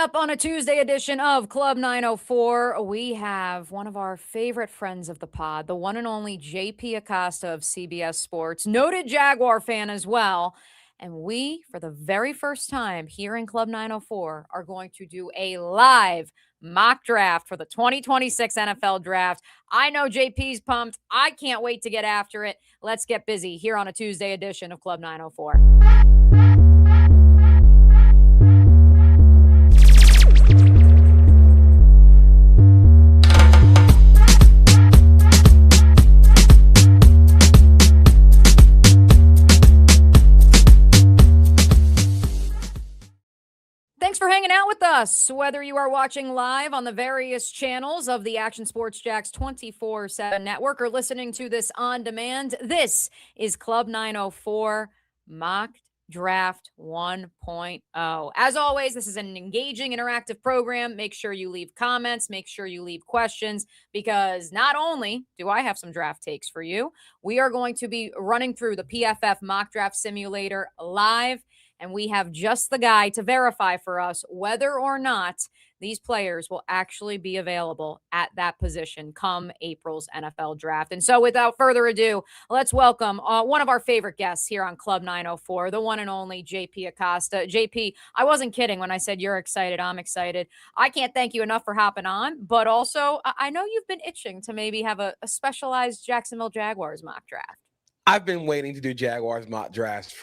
up on a Tuesday edition of Club 904, we have one of our favorite friends of the pod, the one and only JP Acosta of CBS Sports, noted Jaguar fan as well. And we, for the very first time here in Club 904, are going to do a live mock draft for the 2026 NFL Draft. I know JP's pumped. I can't wait to get after it. Let's get busy here on a Tuesday edition of Club 904. Thanks for hanging out with us, whether you are watching live on the various channels of the Action Sports Jacks 24/7 network or listening to this on demand. This is Club 904 Mock Draft 1.0. As always, this is an engaging, interactive program. Make sure you leave comments, make sure you leave questions, because not only do I have some draft takes for you, we are going to be running through the PFF Mock Draft Simulator live. And we have just the guy to verify for us whether or not these players will actually be available at that position come April's NFL Draft. And so without further ado, let's welcome one of our favorite guests here on Club 904, the one and only JP Acosta. JP, I wasn't kidding when I said you're excited. I'm excited. I can't thank you enough for hopping on, but also I know you've been itching to maybe have a specialized Jacksonville Jaguars mock draft. I've been waiting to do Jaguars mock drafts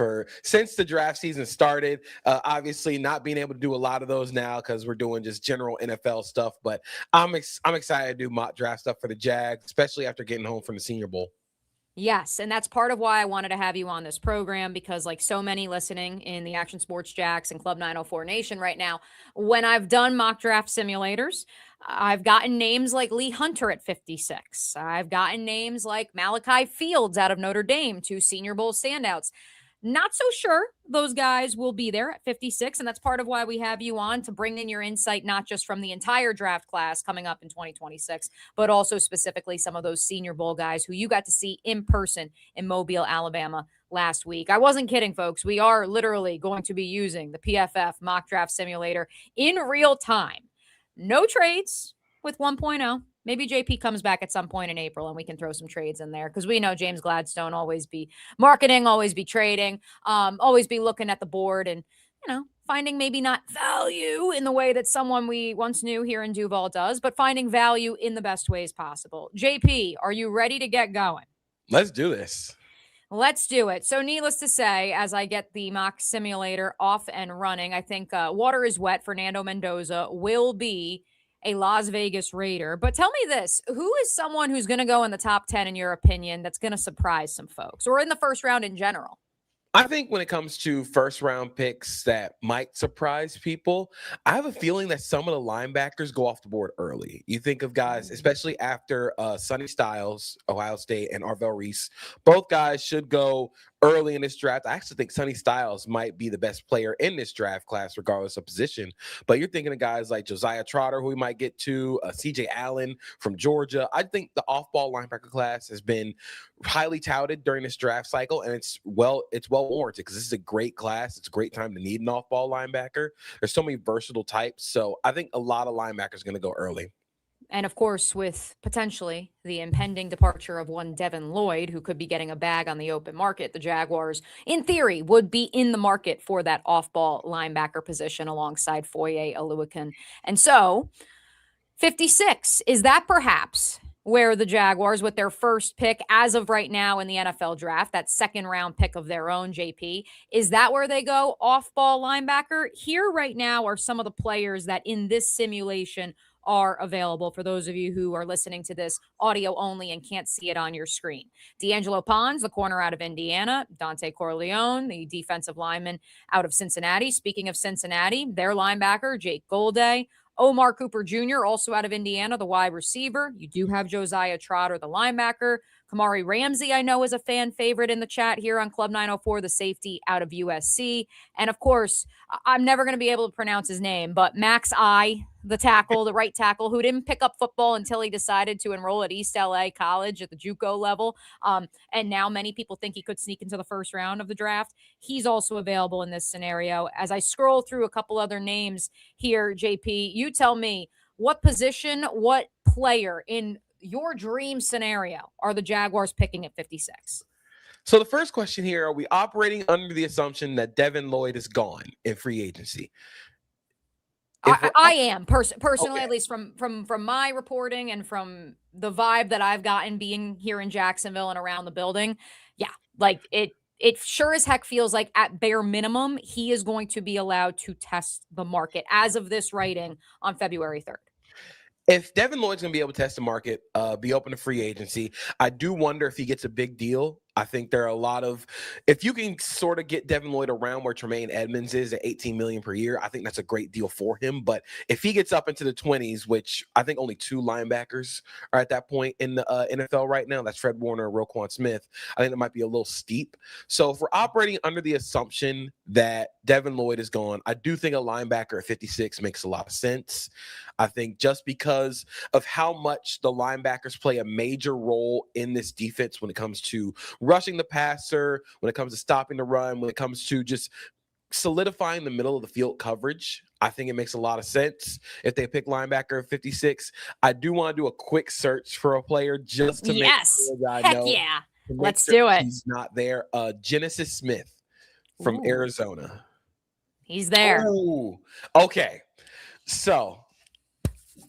since the draft season started. Obviously, not being able to do a lot of those now because we're doing just general NFL stuff. But I'm excited to do mock draft stuff for the Jags, especially after getting home from the Senior Bowl. Yes, and that's part of why I wanted to have you on this program, because like so many listening in the Action Sports Jacks and Club 904 Nation right now, when I've done mock draft simulators, I've gotten names like Lee Hunter at 56. I've gotten names like Malachi Fields out of Notre Dame, two Senior Bowl standouts. Not so sure those guys will be there at 56, and that's part of why we have you on, to bring in your insight, not just from the entire draft class coming up in 2026, but also specifically some of those Senior Bowl guys who you got to see in person in Mobile, Alabama last week. I wasn't kidding, folks. We are literally going to be using the PFF mock draft simulator in real time. No trades with 1.0. Maybe JP comes back at some point in April and we can throw some trades in there, because we know James Gladstone always be marketing, always be trading, always be looking at the board and, finding maybe not value in the way that someone we once knew here in Duval does, but finding value in the best ways possible. JP, are you ready to get going? Let's do this. Let's do it. So needless to say, as I get the mock simulator off and running, I think water is wet. Fernando Mendoza will be a Las Vegas Raider. But tell me this, who is someone who's going to go in the top 10 in your opinion that's going to surprise some folks, or in the first round in general? I think when it comes to first round picks that might surprise people, I have a feeling that some of the linebackers go off the board early. You think of guys, especially after Sonny Styles, Ohio State, and Arvell Reese. Both guys should go early in this draft. I actually think Sonny Styles might be the best player in this draft class, regardless of position. But you're thinking of guys like Josiah Trotter, who we might get to, CJ Allen from Georgia. I think the off-ball linebacker class has been highly touted during this draft cycle, and it's well warranted, because this is a great class. It's a great time to need an off-ball linebacker. There's so many versatile types, so I think a lot of linebackers are going to go early. And of course, with potentially the impending departure of one Devin Lloyd, who could be getting a bag on the open market, the Jaguars, in theory, would be in the market for that off-ball linebacker position alongside Foye Oluokun. And so, 56, is that perhaps where the Jaguars, with their first pick as of right now in the NFL Draft, that second round pick of their own, JP, is that where they go off-ball linebacker? Here right now are some of the players that in this simulation are available for those of you who are listening to this audio only and can't see it on your screen. D'Angelo Pons, the corner out of Indiana. Dante Corleone, the defensive lineman out of Cincinnati. Speaking of Cincinnati, their linebacker, Jake Golday. Omar Cooper Jr., also out of Indiana, the wide receiver. You do have Josiah Trotter, the linebacker. Kamari Ramsey, I know, is a fan favorite in the chat here on Club 904, the safety out of USC. And of course, I'm never going to be able to pronounce his name, but Max I, the tackle, the right tackle, who didn't pick up football until he decided to enroll at East LA College at the JUCO level. And now many people think he could sneak into the first round of the draft. He's also available in this scenario. As I scroll through a couple other names here, JP, you tell me, what position, what player in your dream scenario are the Jaguars picking at 56? So the first question here, are we operating under the assumption that Devin Lloyd is gone in free agency? I am personally, okay. At least from my reporting and from the vibe that I've gotten being here in Jacksonville and around the building. Yeah, like it sure as heck feels like at bare minimum, he is going to be allowed to test the market as of this writing on February 3rd. If Devin Lloyd's going to be able to test the market, be open to free agency, I do wonder if he gets a big deal. I think there are a lot of, if you can sort of get Devin Lloyd around where Tremaine Edmonds is at $18 million per year, I think that's a great deal for him. But if he gets up into the 20s, which I think only 2 linebackers are at that point in the NFL right now, that's Fred Warner and Roquan Smith, I think that might be a little steep. So if we're operating under the assumption that Devin Lloyd is gone, I do think a linebacker at 56 makes a lot of sense. I think just because of how much the linebackers play a major role in this defense when it comes to rushing the passer, when it comes to stopping the run, when it comes to just solidifying the middle of the field coverage, I think it makes a lot of sense if they pick linebacker at 56. I do want to do a quick search for a player just to make sure that I know. Yeah. Let's do it. He's not there. Genesis Smith from Arizona. He's there. Ooh. Okay. So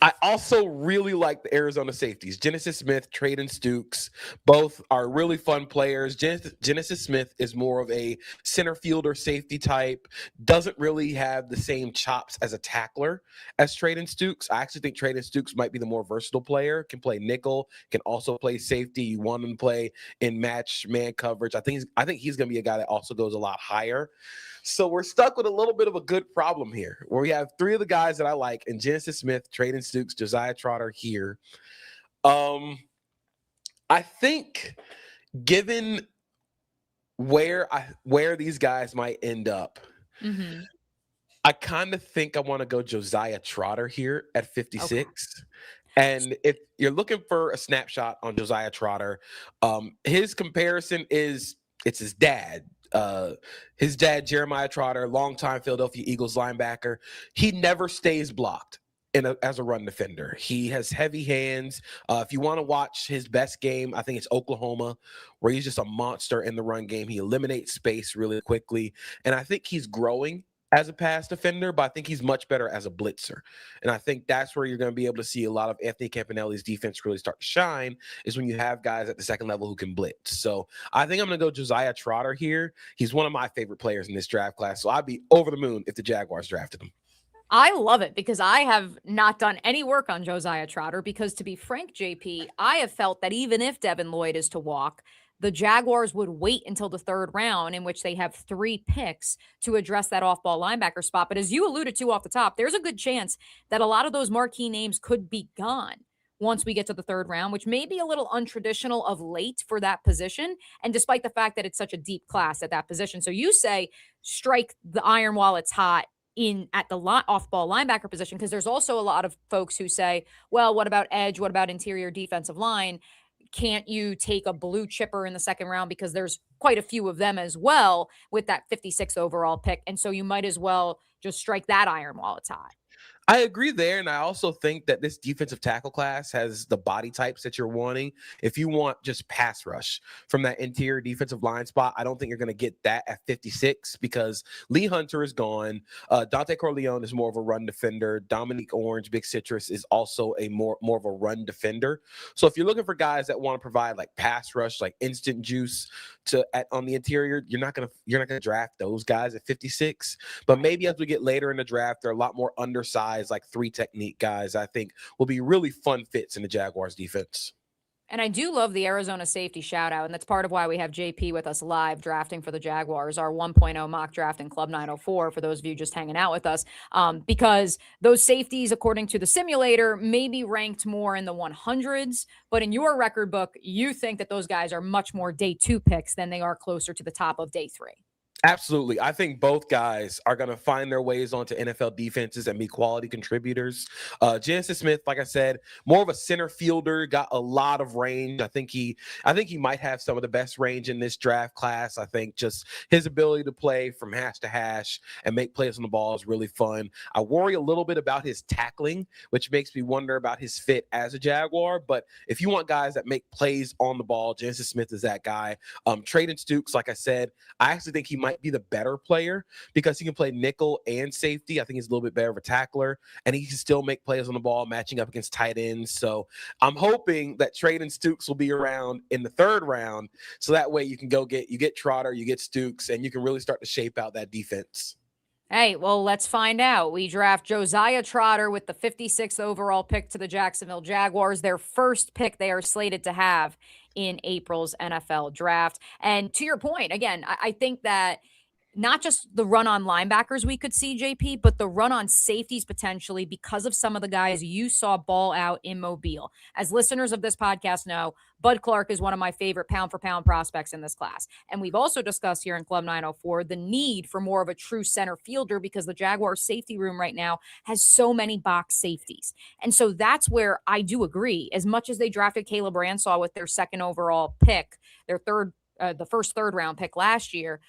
I also really like the Arizona safeties. Genesis Smith, Traden Stukes, both are really fun players. Genesis Smith is more of a center fielder safety type, doesn't really have the same chops as a tackler as Traden Stukes. I actually think Traden Stukes might be the more versatile player, can play nickel, can also play safety. You want him to play in match man coverage. I think he's going to be a guy that also goes a lot higher. So we're stuck with a little bit of a good problem here where we have 3 of the guys that I like in Genesis Smith, Traden Stukes, Josiah Trotter here. I think given where these guys might end up, I kind of think I want to go Josiah Trotter here at 56. Okay. And if you're looking for a snapshot on Josiah Trotter, his comparison is it's his dad. His dad, Jeremiah Trotter, longtime Philadelphia Eagles linebacker, he never stays blocked as a run defender. He has heavy hands. If you want to watch his best game, I think it's Oklahoma, where he's just a monster in the run game. He eliminates space really quickly. And I think he's growing as a pass defender, but I think he's much better as a blitzer. And I think that's where you're going to be able to see a lot of Anthony Campanelli's defense really start to shine, is when you have guys at the second level who can blitz. So I think I'm going to go Josiah Trotter here. He's one of my favorite players in this draft class. So I'd be over the moon if the Jaguars drafted him. I love it because I have not done any work on Josiah Trotter because, to be frank, JP, I have felt that even if Devin Lloyd is to walk, the Jaguars would wait until the 3rd round, in which they have 3 picks to address that off-ball linebacker spot. But as you alluded to off the top, there's a good chance that a lot of those marquee names could be gone once we get to the 3rd round, which may be a little untraditional of late for that position. And despite the fact that it's such a deep class at that position. So you say strike the iron while it's hot at the off-ball linebacker position, because there's also a lot of folks who say, well, what about edge? What about interior defensive line? Can't you take a blue chipper in the 2nd round? Because there's quite a few of them as well with that 56 overall pick. And so you might as well just strike that iron while it's hot. I agree there, and I also think that this defensive tackle class has the body types that you're wanting. If you want just pass rush from that interior defensive line spot, I don't think you're going to get that at 56 because Lee Hunter is gone. Dante Corleone is more of a run defender. Dominique Orange, Big Citrus, is also a more of a run defender. So if you're looking for guys that want to provide like pass rush, like instant juice on the interior, you're not gonna draft those guys at 56. But maybe as we get later in the draft, they're a lot more undersized, like 3 technique guys, I think will be really fun fits in the Jaguars defense. And I do love the Arizona safety shout out. And that's part of why we have JP with us live drafting for the Jaguars, our 1.0 mock draft in Club 904, for those of you just hanging out with us. Because those safeties, according to the simulator, may be ranked more in the 100s. But in your record book, you think that those guys are much more day 2 picks than they are closer to the top of day 3. Absolutely. I think both guys are going to find their ways onto NFL defenses and be quality contributors. Jansen Smith, like I said, more of a center fielder, got a lot of range. I think he might have some of the best range in this draft class. I think just his ability to play from hash to hash and make plays on the ball is really fun. I worry a little bit about his tackling, which makes me wonder about his fit as a Jaguar. But if you want guys that make plays on the ball, Jansen Smith is that guy. Traden Stukes, like I said, I actually think he might be the better player because he can play nickel and safety. I think he's a little bit better of a tackler, and he can still make plays on the ball, matching up against tight ends. So I'm hoping that Traden Stukes will be around in the 3rd round, so that way you get Trotter, you get Stukes, and you can really start to shape out that defense. Hey, well, let's find out. We draft Josiah Trotter with the 56th overall pick to the Jacksonville Jaguars, their first pick they are slated to have in April's NFL draft. And to your point, again, I think that not just the run on linebackers we could see, JP, but the run on safeties potentially because of some of the guys you saw ball out in Mobile. As listeners of this podcast know, Bud Clark is one of my favorite pound for pound prospects in this class. And we've also discussed here in Club 904 the need for more of a true center fielder because the Jaguars safety room right now has so many box safeties. And so that's where I do agree. As much as they drafted Caleb Ransaw with their 2nd overall pick, the first 3rd round pick last year,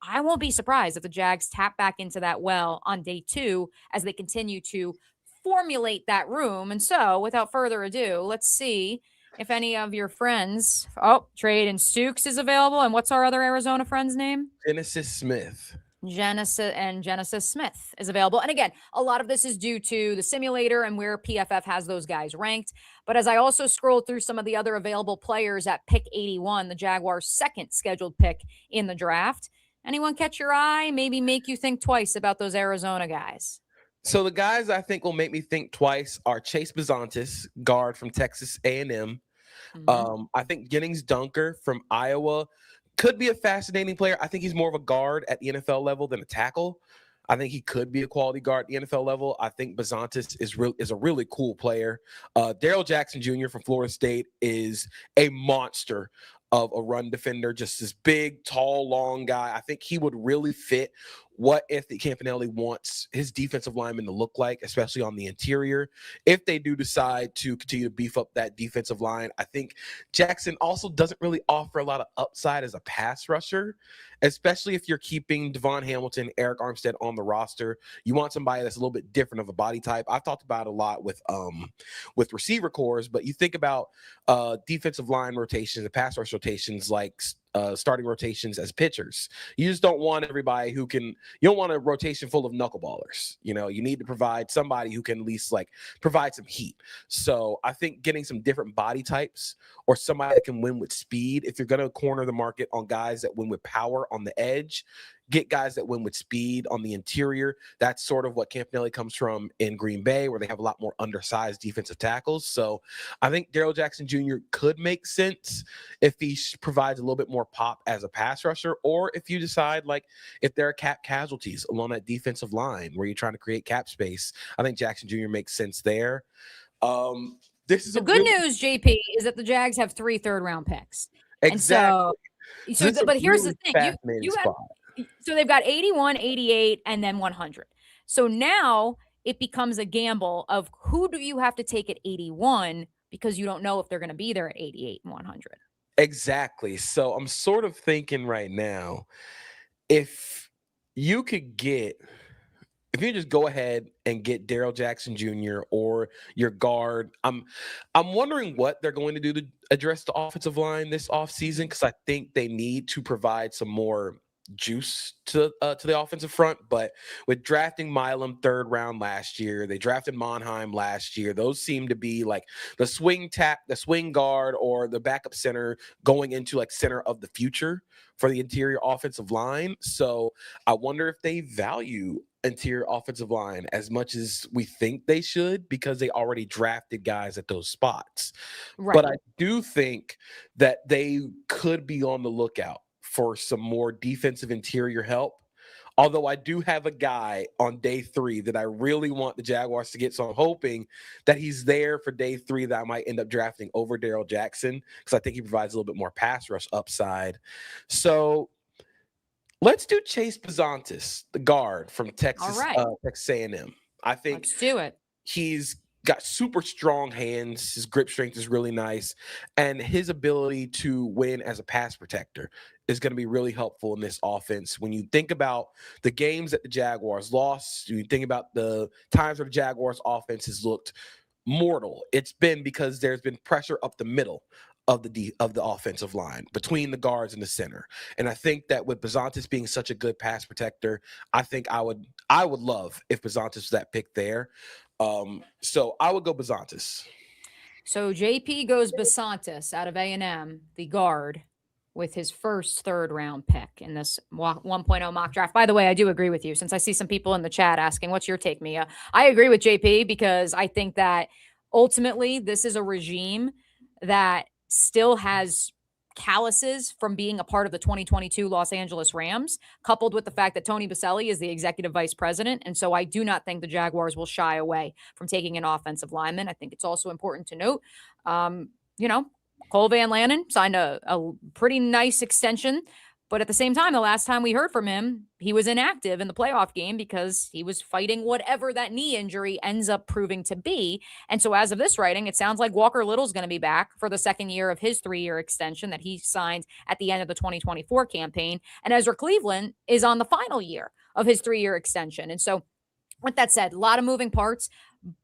I won't be surprised if the Jags tap back into that well on day 2 as they continue to formulate that room. And so, without further ado, let's see if any of your friends. Oh, Traden Stukes is available. And what's our other Arizona friend's name? Genesis Smith. Genesis Smith is available. And again, a lot of this is due to the simulator and where PFF has those guys ranked. But as I also scrolled through some of the other available players at pick 81, the Jaguars' 2nd scheduled pick in the draft, anyone catch your eye? Maybe make you think twice about those Arizona guys? So the guys I think will make me think twice are Chase Bizantis, guard from Texas A&M. I think Jennings Dunker from Iowa could be a fascinating player. I think he's more of a guard at the NFL level than a tackle. I think he could be a quality guard at the NFL level. I think Bizantis is a really cool player. Darrell Jackson Jr. from Florida State is a monster of a run defender, just this big, tall, long guy. I think he would really fit what Anthony Campanelli wants his defensive linemen to look like, especially on the interior. If they do decide to continue to beef up that defensive line, I think Jackson also doesn't really offer a lot of upside as a pass rusher, especially if you're keeping Devon Hamilton, Eric Armstead on the roster. You want somebody that's a little bit different of a body type. I've talked about it a lot with receiver cores, but you think about defensive line rotations and pass rush rotations like starting rotations as pitchers. You just don't want everybody you don't want a rotation full of knuckleballers. You need to provide somebody who can at least provide some heat. So I think getting some different body types or somebody that can win with speed, if you're going to corner the market on guys that win with power on the edge, get guys that win with speed on the interior. That's sort of what Campanelli comes from in Green Bay, where they have a lot more undersized defensive tackles. So I think Darrell Jackson Jr. could make sense if he provides a little bit more pop as a pass rusher, or if you decide if there are cap casualties along that defensive line where you're trying to create cap space. I think Jackson Jr. makes sense there. This is the good news, JP, is that the Jags have 3 third-round picks. Exactly. But here's the thing. So they've got 81, 88, and then 100. So now it becomes a gamble of who do you have to take at 81 because you don't know if they're going to be there at 88 and 100. Exactly. So I'm sort of thinking right now, if you just go ahead and get Darrell Jackson Jr. or your guard, I'm wondering what they're going to do to address the offensive line this offseason, because I think they need to provide some more juice to the offensive front. But with drafting Milam 3rd round last year, they drafted Monheim last year. Those seem to be like the swing guard or the backup center going into like center of the future for the interior offensive line. So I wonder if they value interior offensive line as much as we think they should, because they already drafted guys at those spots. Right. But I do think that they could be on the lookout for some more defensive interior help. Although I do have a guy on day 3 that I really want the Jaguars to get. So I'm hoping that he's there for day 3 that I might end up drafting over Darrell Jackson, because I think he provides a little bit more pass rush upside. So let's do Chase Bizantis, the guard from Texas, All right. Texas A&M. I think Let's do it. he's got super strong hands. His grip strength is really nice. And his ability to win as a pass protector is going to be really helpful in this offense. When you think about the games that the Jaguars lost, you think about the times where the Jaguars offense has looked mortal, it's been because there's been pressure up the middle of the offensive line between the guards and the center. And I think that with Bizantis being such a good pass protector, I think I would love if Bizantis was that pick there. So I would go Bizantis. So JP goes Bizantis out of A&M, the guard, with his first 3rd round pick in this 1.0 mock draft. By the way, I do agree with you, since I see some people in the chat asking, what's your take, Mia? I agree with JP, because I think that ultimately this is a regime that still has calluses from being a part of the 2022 Los Angeles Rams, coupled with the fact that Tony Boselli is the executive vice president. And so I do not think the Jaguars will shy away from taking an offensive lineman. I think it's also important to note, Cole Van Lanen signed a pretty nice extension. But at the same time, the last time we heard from him, he was inactive in the playoff game because he was fighting whatever that knee injury ends up proving to be. And so as of this writing, it sounds like Walker Little's going to be back for the 2nd year of his 3-year extension that he signed at the end of the 2024 campaign. And Ezra Cleveland is on the final year of his 3-year extension. And so with that said, a lot of moving parts,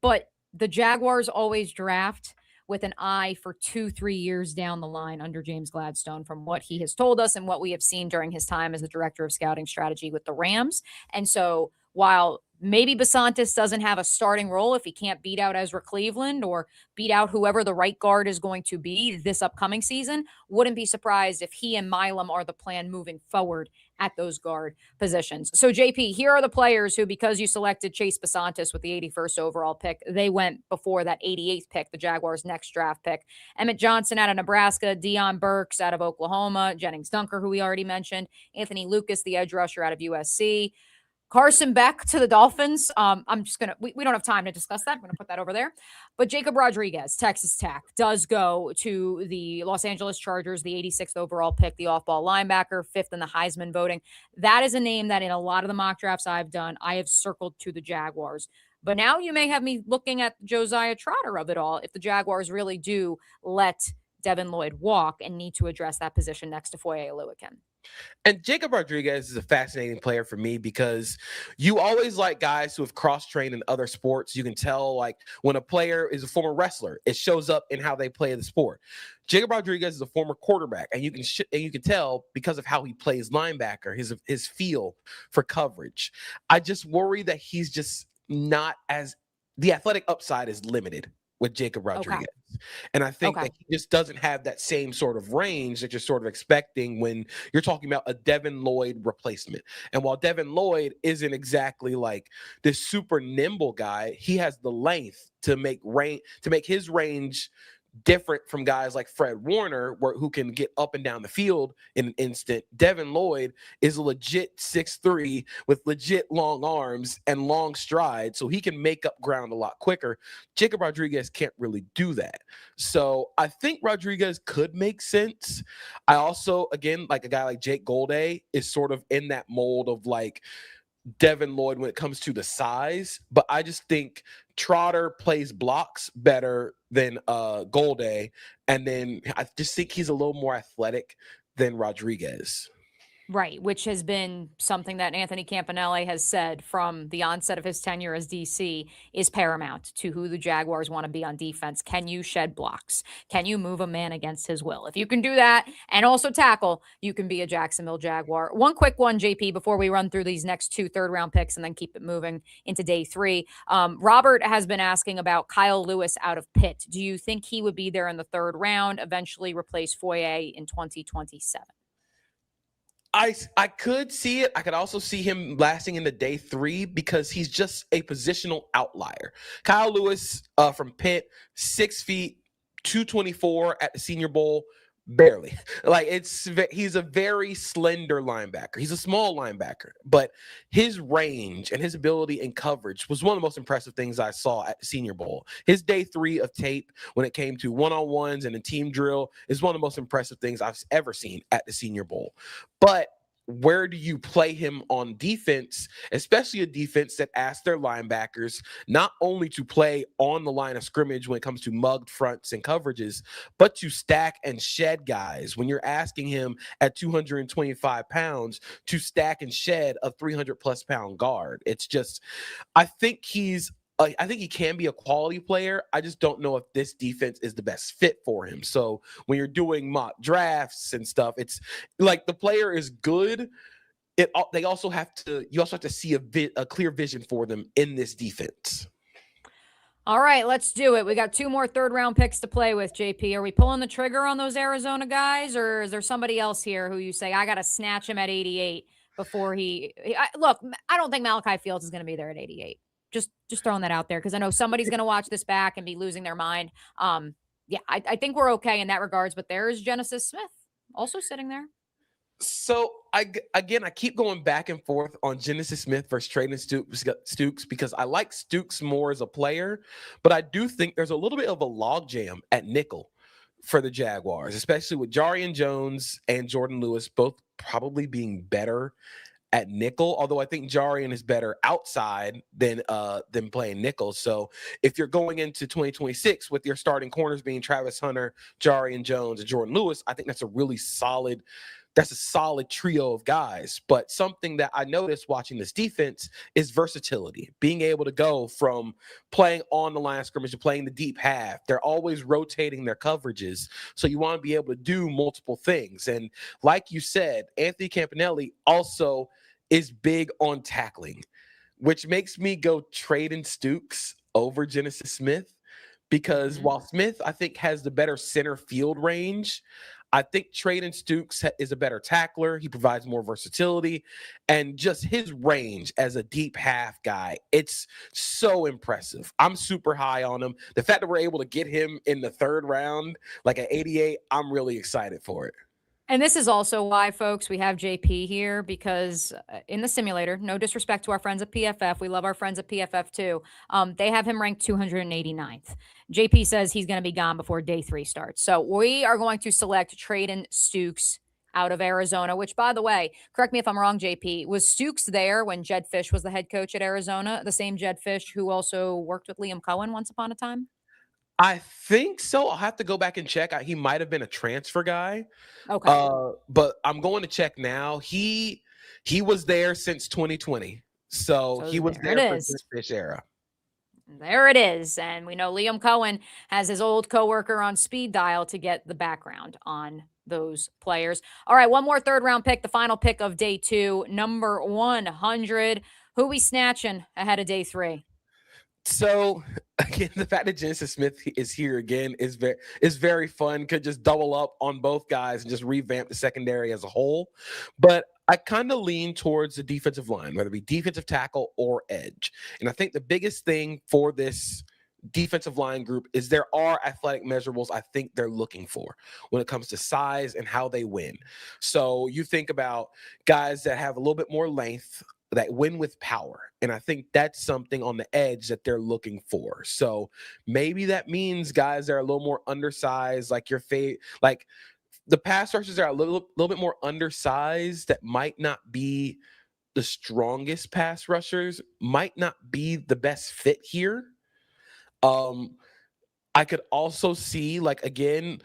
but the Jaguars always draft with an eye for 2-3 years down the line under James Gladstone, from what he has told us and what we have seen during his time as the director of scouting strategy with the Rams. And so while maybe Bizantis doesn't have a starting role if he can't beat out Ezra Cleveland or beat out whoever the right guard is going to be this upcoming season, wouldn't be surprised if he and Milam are the plan moving forward at those guard positions. So JP, here are the players who, because you selected Chase Bizantis with the 81st overall pick, they went before that 88th pick, the Jaguars' next draft pick. Emmett Johnson out of Nebraska, Deion Burks out of Oklahoma, Jennings Dunker, who we already mentioned, Anthony Lucas, the edge rusher out of USC, Carson Beck to the Dolphins. I'm just going to, we don't have time to discuss that. I'm going to put that over there. But Jacob Rodriguez, Texas Tech, does go to the Los Angeles Chargers, the 86th overall pick, the off-ball linebacker, 5th in the Heisman voting. That is a name that in a lot of the mock drafts I've done, I have circled to the Jaguars. But now you may have me looking at Josiah Trotter of it all if the Jaguars really do let Devin Lloyd walk and need to address that position next to Foye Oluokun. And Jacob Rodriguez is a fascinating player for me because you always like guys who have cross-trained in other sports. You can tell, like, when a player is a former wrestler, it shows up in how they play the sport. Jacob Rodriguez is a former quarterback, and you can tell because of how he plays linebacker, his feel for coverage. I just worry that he's just not as – the athletic upside is limited with Jacob Rodriguez. Okay. And I think that he just doesn't have that same sort of range that you're sort of expecting when you're talking about a Devin Lloyd replacement. And while Devin Lloyd isn't exactly like this super nimble guy, he has the length to make his range different from guys like Fred Warner, who can get up and down the field in an instant. Devin Lloyd is a legit 6'3" with legit long arms and long strides, so he can make up ground a lot quicker. Jacob Rodriguez can't really do that. So I think Rodriguez could make sense. I also, again, like a guy like Jake Golday is sort of in that mold of like Devin Lloyd when it comes to the size, but I just think Trotter plays blocks better than Golday, and then I just think he's a little more athletic than Rodriguez. Right, which has been something that Anthony Campanelli has said from the onset of his tenure as DC is paramount to who the Jaguars want to be on defense. Can you shed blocks? Can you move a man against his will? If you can do that and also tackle, you can be a Jacksonville Jaguar. One quick one, JP, before we run through these next two third-round picks and then keep it moving into day three. Robert has been asking about Kyle Lewis out of Pitt. Do you think he would be there in the third round, eventually replace Foye in 2027? I could see it. I could also see him lasting into day three because he's just a positional outlier. Kyle Lewis from Pitt, 6 feet, 224 at the Senior Bowl, barely. He's a very slender linebacker. He's a small linebacker, but his range and his ability in coverage was one of the most impressive things I saw at the Senior Bowl. His day three of tape when it came to one-on-ones and a team drill is one of the most impressive things I've ever seen at the Senior Bowl. But where do you play him on defense, especially a defense that asks their linebackers not only to play on the line of scrimmage when it comes to mugged fronts and coverages, but to stack and shed guys when you're asking him at 225 pounds to stack and shed a 300-plus pound guard? It's just, I think I think he can be a quality player. I just don't know if this defense is the best fit for him. So when you're doing mock drafts and stuff, it's like the player is good. You also have to see a clear vision for them in this defense. All right, let's do it. We got two more third-round picks to play with, JP. Are we pulling the trigger on those Arizona guys, or is there somebody else here who you say, I got to snatch him at 88 before look, I don't think Malachi Fields is going to be there at 88. Just throwing that out there because I know somebody's going to watch this back and be losing their mind. Yeah, I think we're okay in that regards, but there is Genesis Smith also sitting there. So I keep going back and forth on Genesis Smith versus Traden Stukes because I like Stukes more as a player, but I do think there's a little bit of a logjam at nickel for the Jaguars, especially with Jarian Jones and Jordan Lewis both probably being better at nickel, although I think Jarian is better outside than playing nickel. So if you're going into 2026 with your starting corners being Travis Hunter, Jarian Jones, and Jordan Lewis, I think that's a solid trio of guys. But something that I noticed watching this defense is versatility, being able to go from playing on the line of scrimmage to playing the deep half. They're always rotating their coverages. So you want to be able to do multiple things. And like you said, Anthony Campanelli also is big on tackling, which makes me go Traden Stukes over Genesis Smith because while Smith, I think, has the better center field range, I think Traden Stukes is a better tackler. He provides more versatility and just his range as a deep half guy. It's so impressive. I'm super high on him. The fact that we're able to get him in the third round, like at 88, I'm really excited for it. And this is also why, folks, we have JP here because in the simulator, no disrespect to our friends at PFF. We love our friends at PFF too. They have him ranked 289th. JP says he's going to be gone before day three starts. So we are going to select Traden Stukes out of Arizona, which, by the way, correct me if I'm wrong, JP, was Stukes there when Jed Fish was the head coach at Arizona, the same Jed Fish who also worked with Liam Cohen once upon a time? I think so. I'll have to go back and check. He might have been a transfer guy. Okay. But I'm going to check now. He was there since 2020. So he was there for the Fish era. There it is. And we know Liam Cohen has his old coworker on speed dial to get the background on those players. All right, one more third round pick, the final pick of day two, number 100. Who we snatching ahead of day three? So again, the fact that Genesis Smith is here again is very fun. Could just double up on both guys and just revamp the secondary as a whole. But I kind of lean towards the defensive line, whether it be defensive tackle or edge. And I think the biggest thing for this defensive line group is there are athletic measurables I think they're looking for when it comes to size and how they win. So you think about guys that have a little bit more length, that win with power. And I think that's something on the edge that they're looking for. So maybe that means guys that are a little more undersized, like like the pass rushers are a little bit more undersized that might not be the strongest pass rushers, might not be the best fit here. I could also see, like, again,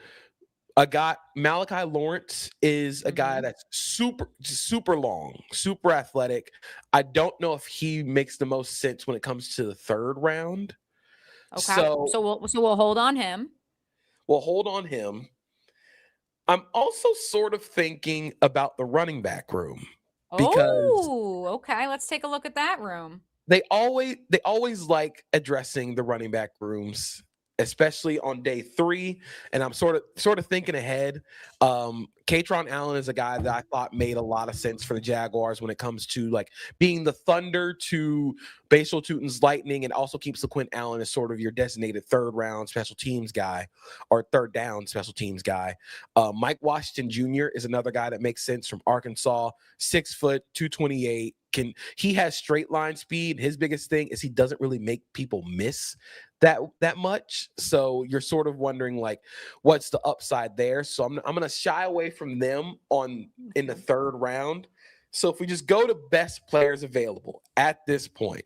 a guy, Malachi Lawrence is a guy that's super long, super athletic. I don't know if he makes the most sense when it comes to the third round. Okay. So So we'll hold on him. we'll hold on him. I'm also sort of thinking about the running back room because Oh, okay. Let's take a look at that room. they always like addressing the running back rooms, especially on day 3. And I'm sort of thinking ahead. Katron Allen is a guy that I thought made a lot of sense for the Jaguars when it comes to like being the thunder to Bashal Tutin's lightning, and also keeps LaQuint Allen as sort of your designated third round special teams guy or third down special teams guy. Mike Washington Jr. is another guy that makes sense from Arkansas, 6 foot, 228. He has straight line speed. His biggest thing is he doesn't really make people miss that much. So you're sort of wondering like, what's the upside there? So I'm gonna shy away from them in the third round. So if we just go to best players available at this point,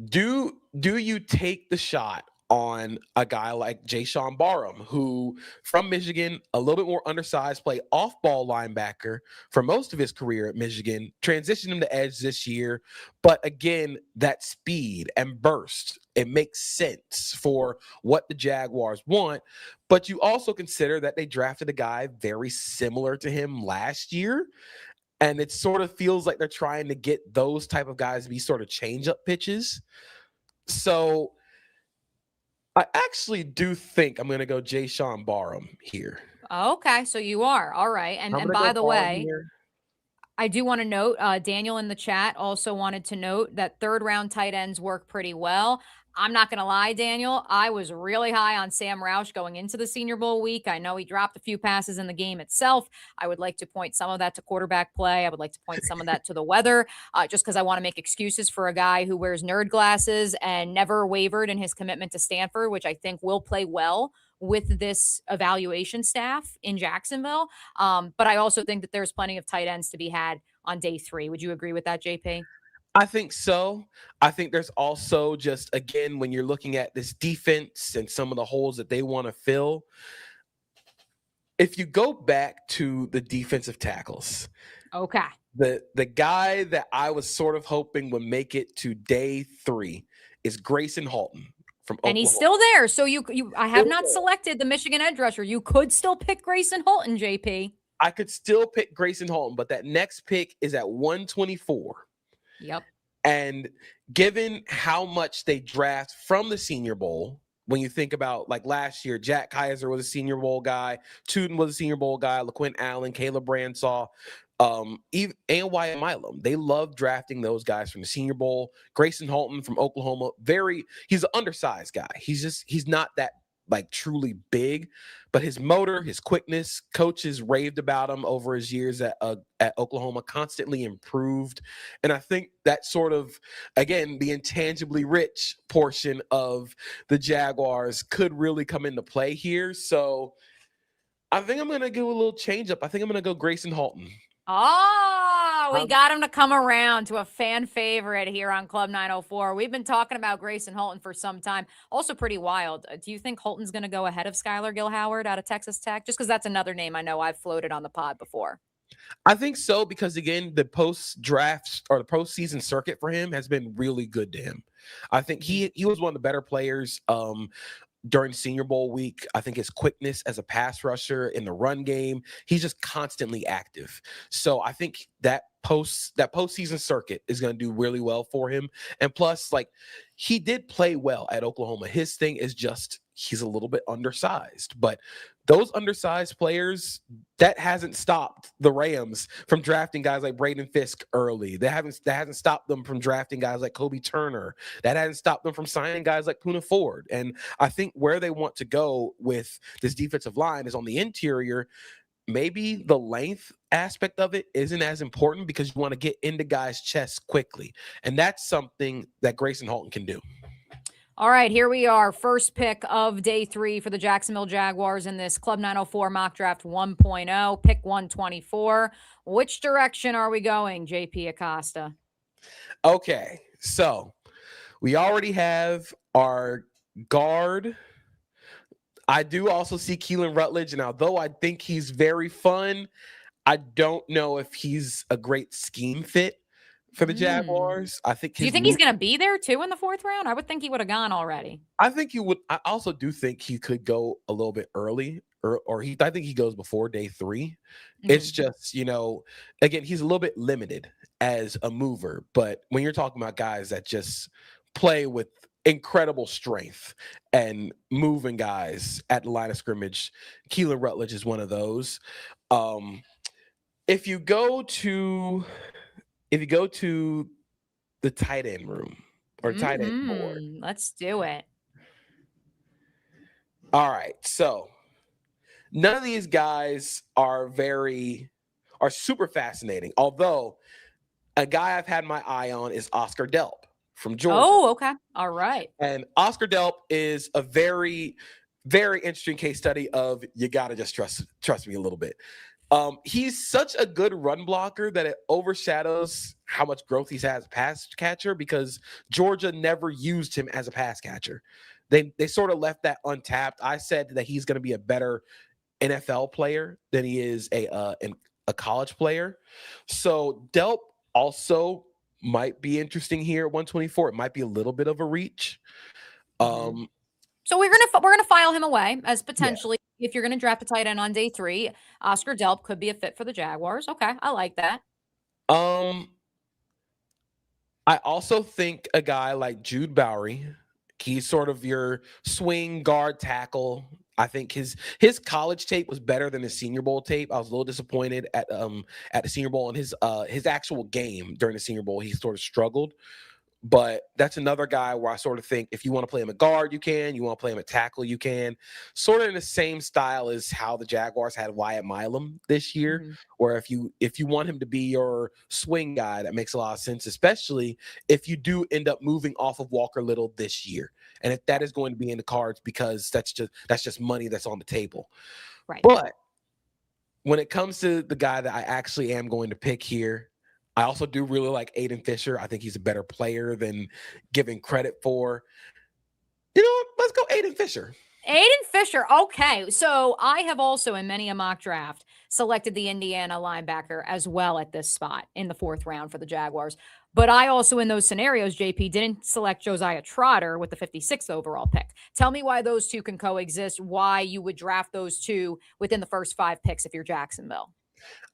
do you take the shot on a guy like Jayshawn Barham, who from Michigan, a little bit more undersized, play off-ball linebacker for most of his career at Michigan, transitioned him to edge this year, but again, that speed and burst, it makes sense for what the Jaguars want. But you also consider that they drafted a guy very similar to him last year, and it sort of feels like they're trying to get those type of guys to be sort of change-up pitches. So I actually do think I'm going to go Jayshawn Barham here. Okay, so you are. All right. And I'm and going to by go the Barham way, here. I do want to note, Daniel in the chat also wanted to note that third round tight ends work pretty well. I'm not going to lie, Daniel. I was really high on Sam Roush going into the Senior Bowl week. I know he dropped a few passes in the game itself. I would like to point some of that to quarterback play. I would like to point some of that to the weather, just because I want to make excuses for a guy who wears nerd glasses and never wavered in his commitment to Stanford, which I think will play well with this evaluation staff in Jacksonville. But I also think that there's plenty of tight ends to be had on day 3. Would you agree with that, JP? I think so. I think there's also just, again, when you're looking at this defense and some of the holes that they want to fill, if you go back to the defensive tackles, Okay. the guy that I was sort of hoping would make it to day 3 is Grayson Halton from And Oklahoma. he's still there. So I have not selected the Michigan edge rusher. You could still pick Grayson Holton, JP. I could still pick Grayson Halton, but that next pick is at 124. Yep. And given how much they draft from the Senior Bowl, when you think about like last year, Jack Kaiser was a Senior Bowl guy, Tuten was a Senior Bowl guy, LaQuint Allen, Caleb Bransaw, even and Wyatt Milam. They love drafting those guys from the Senior Bowl. Grayson Halton from Oklahoma, he's an undersized guy. He's not that like truly big, but his motor, his quickness, coaches raved about him over his years at Oklahoma, constantly improved. And I think that sort of, again, the intangibly rich portion of the Jaguars could really come into play here. So I think I'm going to do a little change up. I think I'm going to go Grayson Halton. Oh, we got him to come around to a fan favorite here on Club 904. We've been talking about Grayson Holton for some time. Also pretty wild. Do you think Holton's going to go ahead of Skylar Gill-Howard out of Texas Tech? Just because that's another name I know I've floated on the pod before. I think so, because again, the post-draft or the postseason circuit for him has been really good to him. I think he was one of the better players during Senior Bowl week. I think his quickness as a pass rusher in the run game, he's just constantly active. So I think that postseason circuit is going to do really well for him. And plus, like, he did play well at Oklahoma. His thing is just he's a little bit undersized, but those undersized players, that hasn't stopped the Rams from drafting guys like Braden Fisk early. That hasn't stopped them from drafting guys like Kobe Turner. That hasn't stopped them from signing guys like Poona Ford. And I think where they want to go with this defensive line is on the interior. Maybe the length aspect of it isn't as important because you want to get into guys' chests quickly. And that's something that Grayson Halton can do. All right, here we are. First pick of day 3 for the Jacksonville Jaguars in this Club 904 mock draft 1.0, pick 124. Which direction are we going, JP Acosta? Okay, so we already have our guard. I do also see Keelan Rutledge, and although I think he's very fun, I don't know if he's a great scheme fit for the Mm. Jaguars. I think Do you his think he's move. going to be there too in the fourth round? I would think he would have gone already. I think he would. I also do think he could go a little bit early, or he. I think he goes before day 3. It's Mhm. just again, he's a little bit limited as a mover. But when you're talking about guys that just play with incredible strength and moving guys at the line of scrimmage, Keelan Rutledge is one of those. Um, if you go to the tight end room or tight end board. Let's do it. All right, so none of these guys are super fascinating. Although a guy I've had my eye on is Oscar Delp from Georgia. Oh, okay. All right. And Oscar Delp is a very, very interesting case study of you got to just trust me a little bit. He's such a good run blocker that it overshadows how much growth he's had as a pass catcher because Georgia never used him as a pass catcher. They sort of left that untapped. I said that he's going to be a better NFL player than he is a college player. So Delp also might be interesting here at 124. It might be a little bit of a reach. Mhm. So we're gonna file him away as Yeah. potentially if you're gonna draft a tight end on day 3, Oscar Delp could be a fit for the Jaguars. Okay, I like that. Um, I also think a guy like Jude Bowery, he's sort of your swing guard tackle. I think his college tape was better than his Senior Bowl tape. I was a little disappointed at the Senior Bowl and his actual game during the Senior Bowl. He sort of struggled. But that's another guy where I sort of think if you want to play him at guard, you can. You want to play him at tackle, you can. Sort of in the same style as how the Jaguars had Wyatt Milam this year, Mhm. where if you want him to be your swing guy, that makes a lot of sense, especially if you do end up moving off of Walker Little this year. And if that is going to be in the cards because that's just money that's on the table. Right. But when it comes to the guy that I actually am going to pick here, I also do really like Aiden Fisher. I think he's a better player than giving credit for. You know what? Let's go Aiden Fisher. Aiden Fisher. Okay. So I have also in many a mock draft selected the Indiana linebacker as well at this spot in the fourth round for the Jaguars. But I also, in those scenarios, JP, didn't select Josiah Trotter with the 56th overall pick. Tell me why those two can coexist, why you would draft those two within the first 5 picks if you're Jacksonville.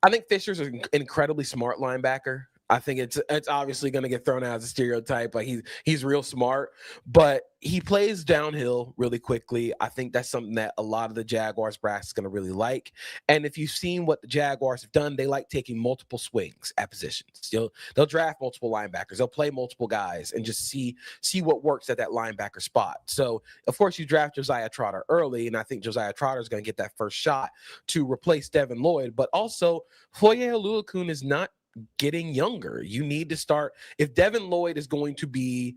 I think Fisher's an incredibly smart linebacker. I think it's obviously going to get thrown out as a stereotype. Like he's real smart, but he plays downhill really quickly. I think that's something that a lot of the Jaguars brass is going to really like. And if you've seen what the Jaguars have done, they like taking multiple swings at positions. They'll draft multiple linebackers. They'll play multiple guys and just see what works at that linebacker spot. So of course you draft Josiah Trotter early, and I think Josiah Trotter is going to get that first shot to replace Devin Lloyd. But also Foye Oluokun is not getting younger. You need to start. If Devin Lloyd is going to be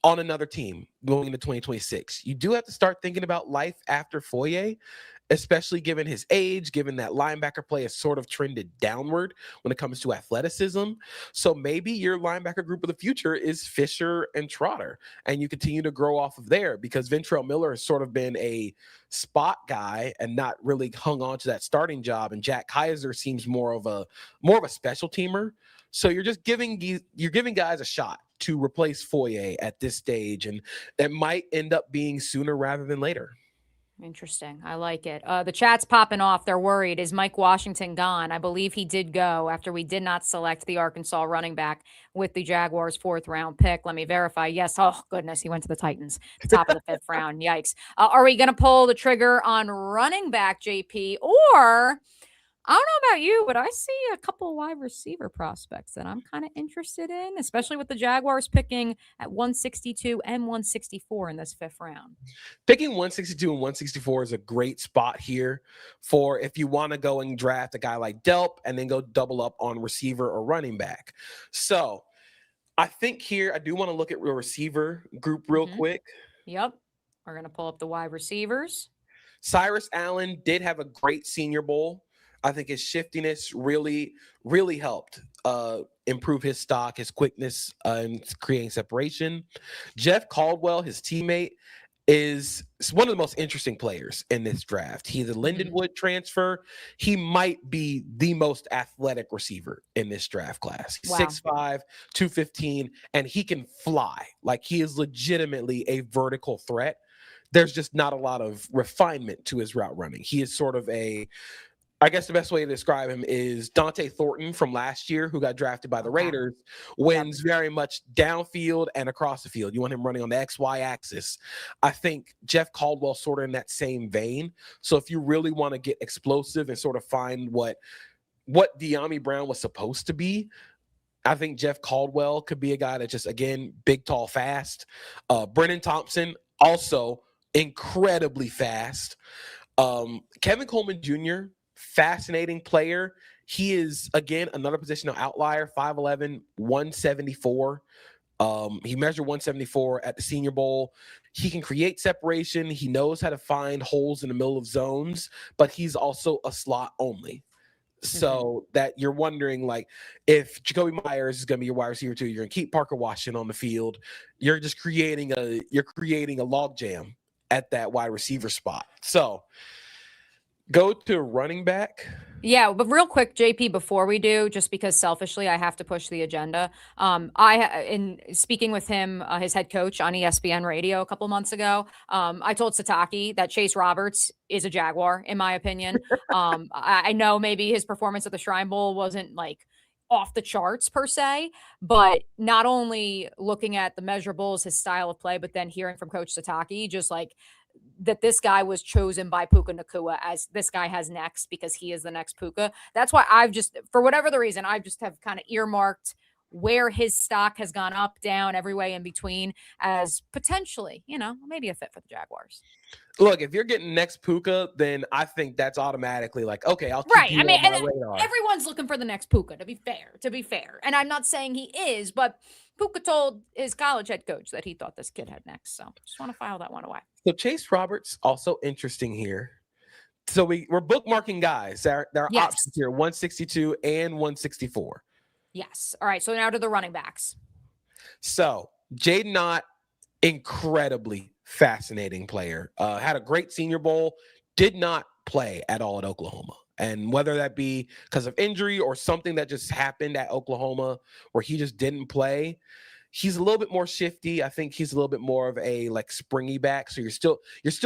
on another team going into 2026, you do have to start thinking about life after Foye, especially given his age, given that linebacker play has sort of trended downward when it comes to athleticism. So maybe your linebacker group of the future is Fisher and Trotter, and you continue to grow off of there because Ventrell Miller has sort of been a spot guy and not really hung on to that starting job. And Jack Kaiser seems more of a special teamer. So you're just giving guys a shot to replace Foye at this stage, and that might end up being sooner rather than later. Interesting. I like it. The chat's popping off. They're worried. Is Mike Washington gone? I believe he did go after we did not select the Arkansas running back with the Jaguars' 4th round pick. Let me verify. Yes. Oh, goodness. He went to the Titans, the top of the 5th round. Yikes. Are we going to pull the trigger on running back, JP? Or I don't know about you, but I see a couple wide receiver prospects that I'm kind of interested in, especially with the Jaguars picking at 162 and 164 in this 5th round. Picking 162 and 164 is a great spot here for if you want to go and draft a guy like Delp and then go double up on receiver or running back. So I think here I do want to look at the receiver group real quick. Yep. We're going to pull up the wide receivers. Cyrus Allen did have a great Senior Bowl. I think his shiftiness really, really helped improve his stock, his quickness, and creating separation. Jeff Caldwell, his teammate, is one of the most interesting players in this draft. He's a Lindenwood transfer. He might be the most athletic receiver in this draft class. He's Wow. 6'5", 215, and he can fly. Like, he is legitimately a vertical threat. There's just not a lot of refinement to his route running. He is sort of I guess the best way to describe him is Dante Thornton from last year, who got drafted by the Raiders, wins very much downfield and across the field. You want him running on the XY axis. I think Jeff Caldwell's sort of in that same vein. So if you really want to get explosive and sort of find what De'Ami Brown was supposed to be, I think Jeff Caldwell could be a guy that just, again, big, tall, fast. Brennan Thompson, also incredibly fast. Kevin Coleman Jr., fascinating player. He is, again, another positional outlier, 5'11", 174. He measured 174 at the Senior Bowl. He can create separation. He knows how to find holes in the middle of zones, but he's also a slot only. So that you're wondering, like, if Jacoby Myers is going to be your wide receiver too, you're going to keep Parker Washington on the field. You're just creating a logjam at that wide receiver spot. So go to running back. Yeah, but real quick, JP, before we do, just because selfishly I have to push the agenda. In speaking with him, his head coach on ESPN radio a couple months ago, I told Sataki that Chase Roberts is a Jaguar, in my opinion. I know maybe his performance at the Shrine Bowl wasn't like off the charts per se, but not only looking at the measurables, his style of play, but then hearing from Coach Sataki, just like that this guy was chosen by Puka Nacua as this guy has next because he is the next Puka. That's why I've just, for whatever the reason, I just have kind of earmarked where his stock has gone up, down, every way in between as potentially, maybe a fit for the Jaguars. Look, if you're getting next Puka, then I think that's automatically like, okay, I'll keep you on my radar. Everyone's looking for the next Puka, to be fair. And I'm not saying he is, but Puka told his college head coach that he thought this kid had next. So just want to file that one away. So Chase Roberts, also interesting here. So we're bookmarking guys. There are options here, 162 and 164. Yes. All right. So now to the running backs. So Jaden Ott, incredibly fascinating player. Had a great Senior Bowl. Did not play at all at Oklahoma. And whether that be because of injury or something that just happened at Oklahoma where he just didn't play, he's a little bit more shifty. I think he's a little bit more of a like springy back. So you're still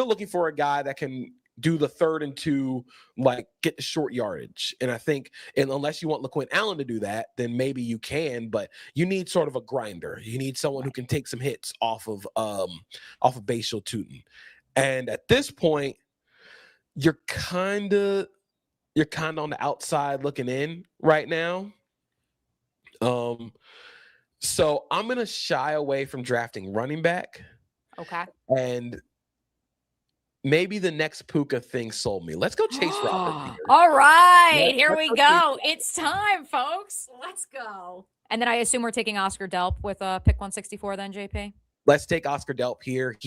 looking for a guy that can do the 3rd and 2, like get the short yardage. And I think, and unless you want LaQuint Allen to do that, then maybe you can, but you need sort of a grinder. You need someone who can take some hits off of Bashal Tutin. And at this point, you're kind of on the outside looking in right now. So I'm going to shy away from drafting running back. Okay. And maybe the next Puka thing sold me. Let's go Chase Roberts. All right, here we go. It's time, folks. Let's go. And then I assume we're taking Oscar Delp with pick 164 then, JP? Let's take Oscar Delp here.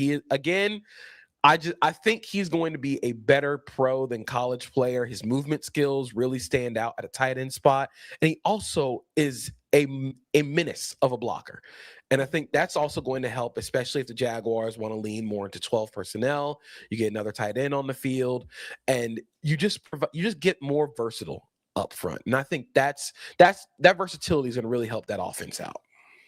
I think he's going to be a better pro than college player. His movement skills really stand out at a tight end spot. And he also is a menace of a blocker. And I think that's also going to help, especially if the Jaguars want to lean more into 12 personnel. You get another tight end on the field, and you just get more versatile up front. And I think that versatility is going to really help that offense out.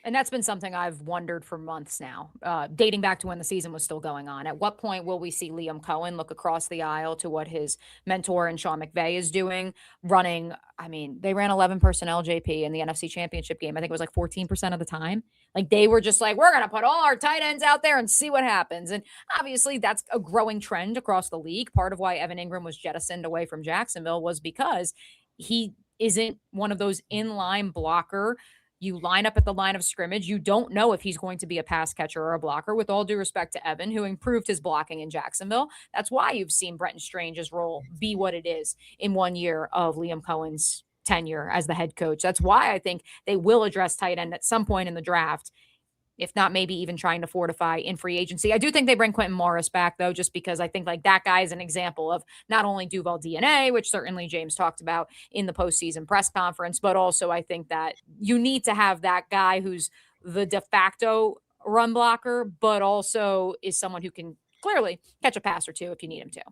And that's been something I've wondered for months now, dating back to when the season was still going on. At what point will we see Liam Cohen look across the aisle to what his mentor and Sean McVay is doing, running? I mean, they ran 11 personnel, JP, in the NFC Championship game. I think it was like 14% of the time. Like, they were just like, we're going to put all our tight ends out there and see what happens. And obviously that's a growing trend across the league. Part of why Evan Ingram was jettisoned away from Jacksonville was because he isn't one of those inline blocker. You line up at the line of scrimmage. You don't know if he's going to be a pass catcher or a blocker, with all due respect to Evan, who improved his blocking in Jacksonville. That's why you've seen Brenton Strange's role be what it is in 1 year of Liam Cohen's tenure as the head coach. That's why I think they will address tight end at some point in the draft, if not maybe even trying to fortify in free agency. I do think they bring Quentin Morris back, though, just because I think like that guy is an example of not only Duval DNA, which certainly James talked about in the postseason press conference, but also I think that you need to have that guy who's the de facto run blocker, but also is someone who can clearly catch a pass or two if you need him to.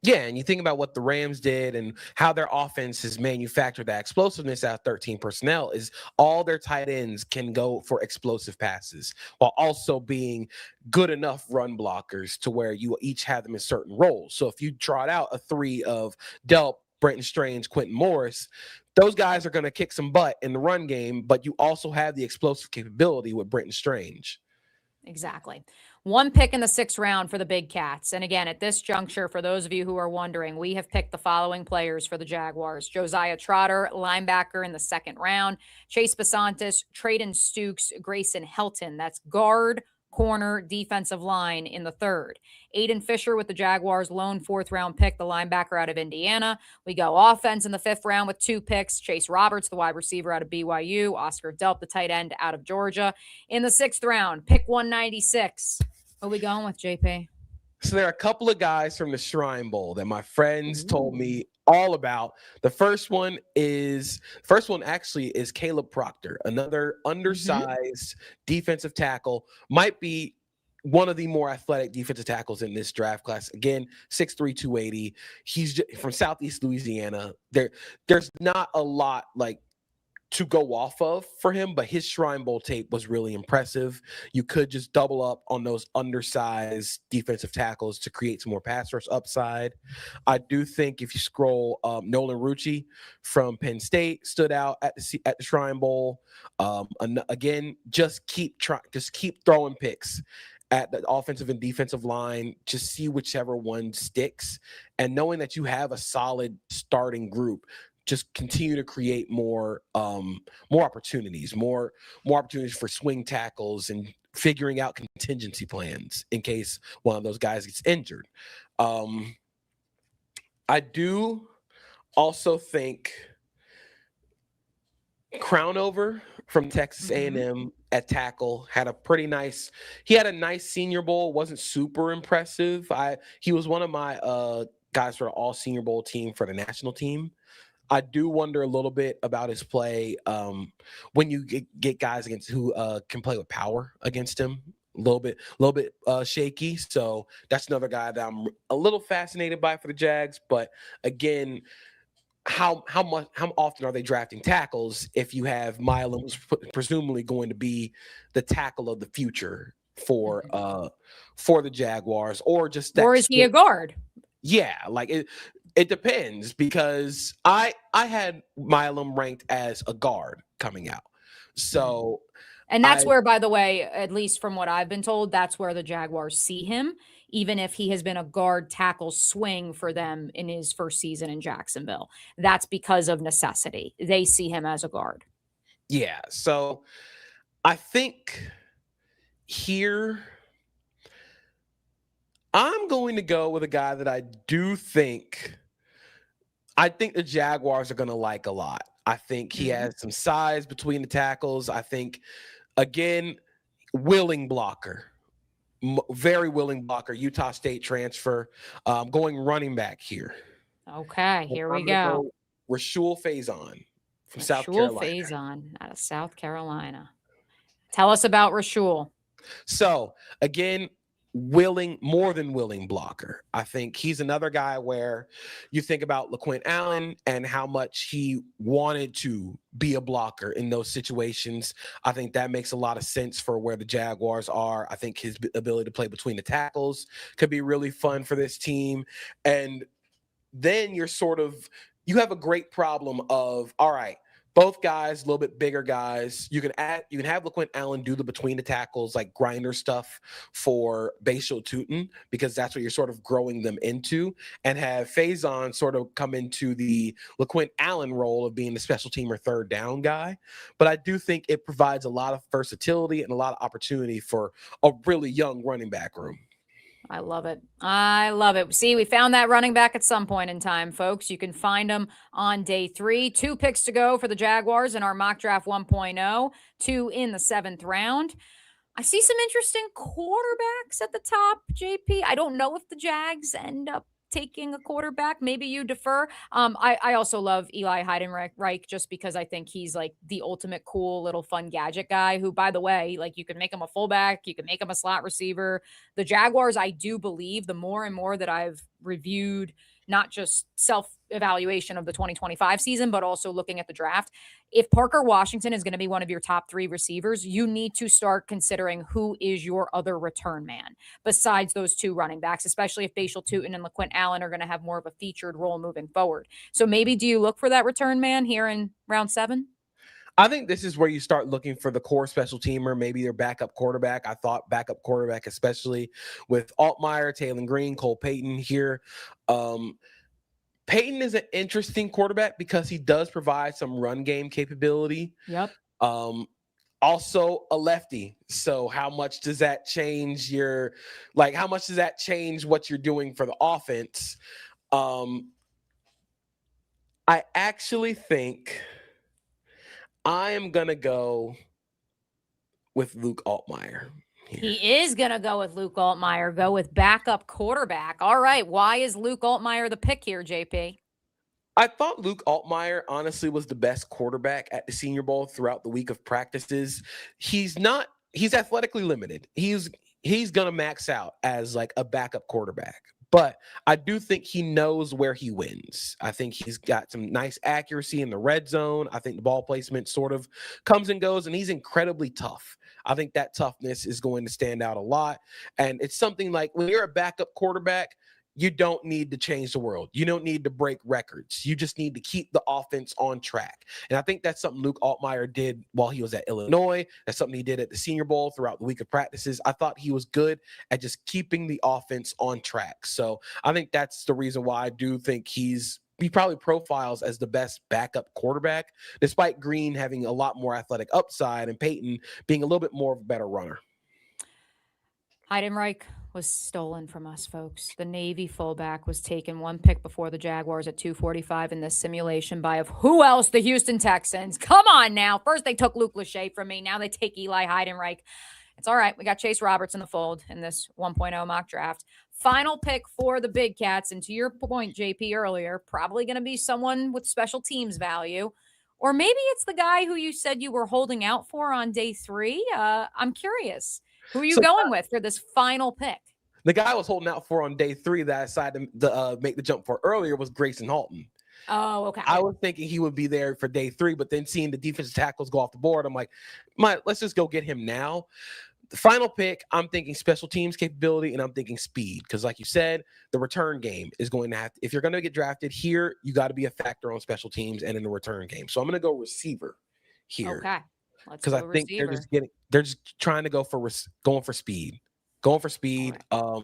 Yeah, and you think about what the Rams did and how their offense has manufactured that explosiveness out of 13 personnel is all their tight ends can go for explosive passes while also being good enough run blockers to where you each have them in certain roles. So if you trot out a three of Delp, Brenton Strange, Quentin Morris, those guys are going to kick some butt in the run game, but you also have the explosive capability with Brenton Strange. Exactly. One pick in the 6th round for the Big Cats. And again, at this juncture, for those of you who are wondering, we have picked the following players for the Jaguars: Josiah Trotter, linebacker in the 2nd round; Chase Basantis, Traden Stukes, Grayson Helton. That's guard, corner, defensive line in the 3rd. Aiden Fisher with the Jaguars' lone 4th round pick, the linebacker out of Indiana. We go offense in the 5th round with 2 picks: Chase Roberts, the wide receiver out of BYU; Oscar Delp, the tight end out of Georgia. In the 6th round, pick 196. What are we going with, JP? So there are a couple of guys from the Shrine Bowl that my friends told me all about. The first one actually is Caleb Proctor, another undersized defensive tackle, might be one of the more athletic defensive tackles in this draft class. Again, 6'3", 280. He's from Southeast Louisiana. There's not a lot like to go off of for him, but his Shrine Bowl tape was really impressive. You could just double up on those undersized defensive tackles to create some more pass rush upside. I do think if you scroll, Nolan Rucci from Penn State stood out at the Shrine Bowl. Again, just keep throwing picks at the offensive and defensive line, just see whichever one sticks. And knowing that you have a solid starting group, just continue to create more opportunities for swing tackles and figuring out contingency plans in case one of those guys gets injured. I do also think Crownover from Texas A&M at tackle had a nice Senior Bowl. Wasn't super impressive. He was one of my guys for the all Senior Bowl team for the national team. I do wonder a little bit about his play when you get guys against who can play with power against him. A little bit shaky. So that's another guy that I'm a little fascinated by for the Jags. But again, how often are they drafting tackles if you have Milam, who's presumably going to be the tackle of the future for the Jaguars, or is he a guard? Yeah, like it depends, because I had Milam ranked as a guard coming out. So, and that's where, by the way, at least from what I've been told, that's where the Jaguars see him, even if he has been a guard tackle swing for them in his first season in Jacksonville. That's because of necessity. They see him as a guard. Yeah. So I think here I'm going to go with a guy that I think the Jaguars are going to like a lot. I think he has some size between the tackles. I think, again, willing blocker, very willing blocker, Utah State transfer, going running back here. Okay, here we go. Rashul Faison from South Carolina. Faison out of South Carolina. Tell us about Rashul. So, again, more than willing blocker. I think he's another guy where you think about LaQuint Allen and how much he wanted to be a blocker in those situations. I think that makes a lot of sense for where the Jaguars are. I think his ability to play between the tackles could be really fun for this team. And then you have a great problem of, all right, both guys, a little bit bigger guys. You can have LaQuint Allen do the between the tackles, like grinder stuff for Bashal Tutin, because that's what you're sort of growing them into, and have Faison sort of come into the LaQuint Allen role of being the special team or third down guy. But I do think it provides a lot of versatility and a lot of opportunity for a really young running back room. I love it. I love it. See, we found that running back at some point in time, folks. You can find them on day 3. 2 picks to go for the Jaguars in our mock draft 1.0, 2 in the 7th round. I see some interesting quarterbacks at the top, JP. I don't know if the Jags end up taking a quarterback. Maybe you defer. I also love Eli Heidenreich just because I think he's like the ultimate cool little fun gadget guy who, by the way, like you can make him a fullback, you can make him a slot receiver. The Jaguars, I do believe the more and more that I've reviewed, not just self-evaluation of the 2025 season, but also looking at the draft. If Parker Washington is going to be one of your top 3 receivers, you need to start considering who is your other return man besides those 2 running backs, especially if Bashal Tutin and LaQuint Allen are going to have more of a featured role moving forward. So maybe do you look for that return man here in round 7? I think this is where you start looking for the core special teamer, maybe their backup quarterback. I thought backup quarterback, especially with Altmaier, Taylor Green, Cole Payton here. Payton is an interesting quarterback because he does provide some run game capability. Yep. Also a lefty. So how much does that change how much does that change what you're doing for the offense? I actually think I am going to go with Luke Altmaier. Here. He is going to go with Luke Altmaier, go with backup quarterback. All right. Why is Luke Altmaier the pick here, JP? I thought Luke Altmaier honestly was the best quarterback at the Senior Bowl throughout the week of practices. He's athletically limited. He's going to max out as like a backup quarterback. But I do think he knows where he wins. I think he's got some nice accuracy in the red zone. I think the ball placement sort of comes and goes, and he's incredibly tough. I think that toughness is going to stand out a lot. And it's something like when you're a backup quarterback, you don't need to change the world. You don't need to break records. You just need to keep the offense on track. And I think that's something Luke Altmaier did while he was at Illinois. That's something he did at the Senior Bowl throughout the week of practices. I thought he was good at just keeping the offense on track. So I think that's the reason why I do think he probably profiles as the best backup quarterback, despite Green having a lot more athletic upside and Peyton being a little bit more of a better runner. Heidenreich was stolen from us, folks. The Navy fullback was taken 1 pick before the Jaguars at 245 in this simulation by of who else? The Houston Texans. Come on now. First they took Luke Lachey from me. Now they take Eli Heidenreich. It's all right. We got Chase Roberts in the fold in this 1.0 mock draft. Final pick for the Big Cats. And to your point, JP, earlier, probably going to be someone with special teams value. Or maybe it's the guy who you said you were holding out for on day 3. I'm curious. Who are you going with for this final pick? The guy I was holding out for on day 3 that I decided to make the jump for earlier was Grayson Halton. Oh, okay. I was thinking he would be there for day 3, but then seeing the defensive tackles go off the board, I'm like, let's just go get him now. The final pick, I'm thinking special teams capability, and I'm thinking speed. Because like you said, the return game is going to have – if you're going to get drafted here, you got to be a factor on special teams and in the return game. So I'm going to go receiver here. Okay. Because I think they're just trying to going for speed. Right.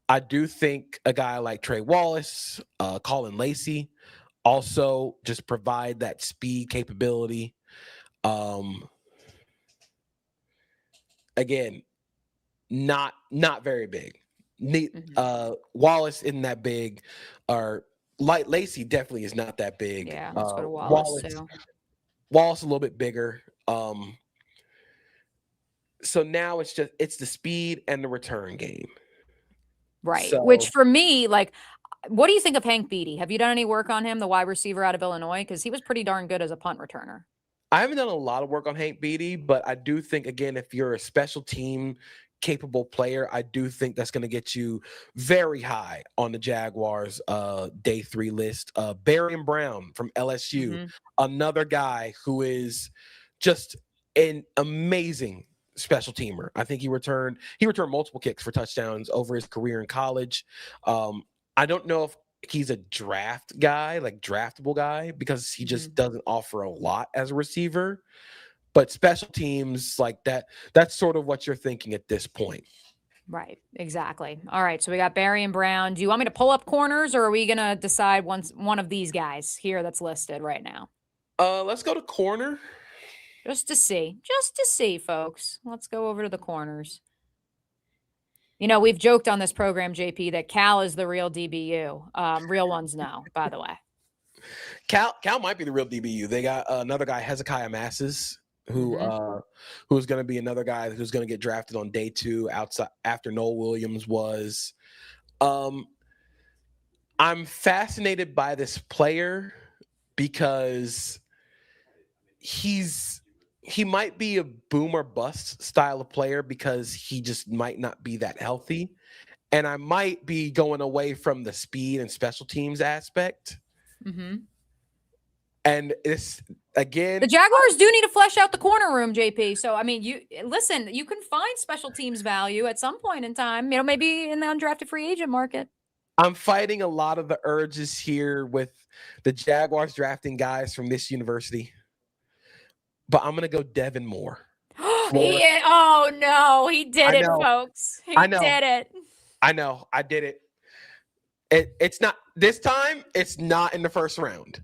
I do think a guy like Trey Wallace, Colin Lacey also just provide that speed capability. Again, not very big. Wallace isn't that big, or Lacey definitely is not that big. Yeah, let's go to Wallace. Wallace a little bit bigger. So now it's the speed and the return game. Right. So, which for me, like, what do you think of Hank Beatty? Have you done any work on him, the wide receiver out of Illinois? Because he was pretty darn good as a punt returner. I haven't done a lot of work on Hank Beatty, but I do think, again, if you're a special team capable player, I do think that's going to get you very high on the Jaguars day 3 list. Barian Brown from LSU, another guy who is just an amazing special teamer. I think he returned multiple kicks for touchdowns over his career in college. I don't know if he's a draftable guy, because he just doesn't offer a lot as a receiver. But special teams like that's sort of what you're thinking at this point. Right. Exactly. All right. So we got Barry and Brown. Do you want me to pull up corners, or are we going to decide one of these guys here that's listed right now? Let's go to corner. Just to see, folks. Let's go over to the corners. You know, we've joked on this program, JP, that Cal is the real DBU. Real ones know, by the way. Cal might be the real DBU. They got another guy, Hezekiah Masses, who's going to be another guy who's going to get drafted on day 2 outside after Noel Williams was. I'm fascinated by this player because he might be a boom or bust style of player because he just might not be that healthy. And I might be going away from the speed and special teams aspect. Mm-hmm. And it's again, The Jaguars do need to flesh out the corner room, JP. So, I mean, you can find special teams value at some point in time, maybe in the undrafted free agent market. I'm fighting a lot of the urges here with the Jaguars drafting guys from this university. But I'm going to go Devin Moore. Oh, no. He did it, folks. He did it. I know. I did it. It's not – this time, it's not in the first round.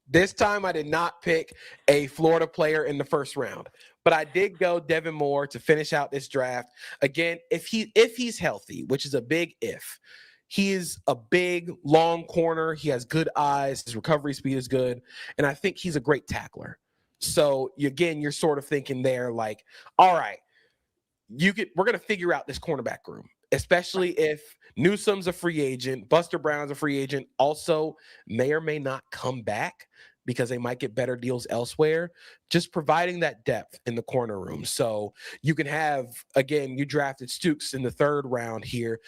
This time, I did not pick a Florida player in the first round. But I did go Devin Moore to finish out this draft. Again, if he's healthy, which is a big if, he is a big, long corner. He has good eyes. His recovery speed is good. And I think he's a great tackler. So, again, you're sort of thinking there like, all right, we're going to figure out this cornerback room, especially if Newsome's a free agent, Buster Brown's a free agent, also may or may not come back because they might get better deals elsewhere, just providing that depth in the corner room. So you can have, again, you drafted Stukes in the 3rd round here.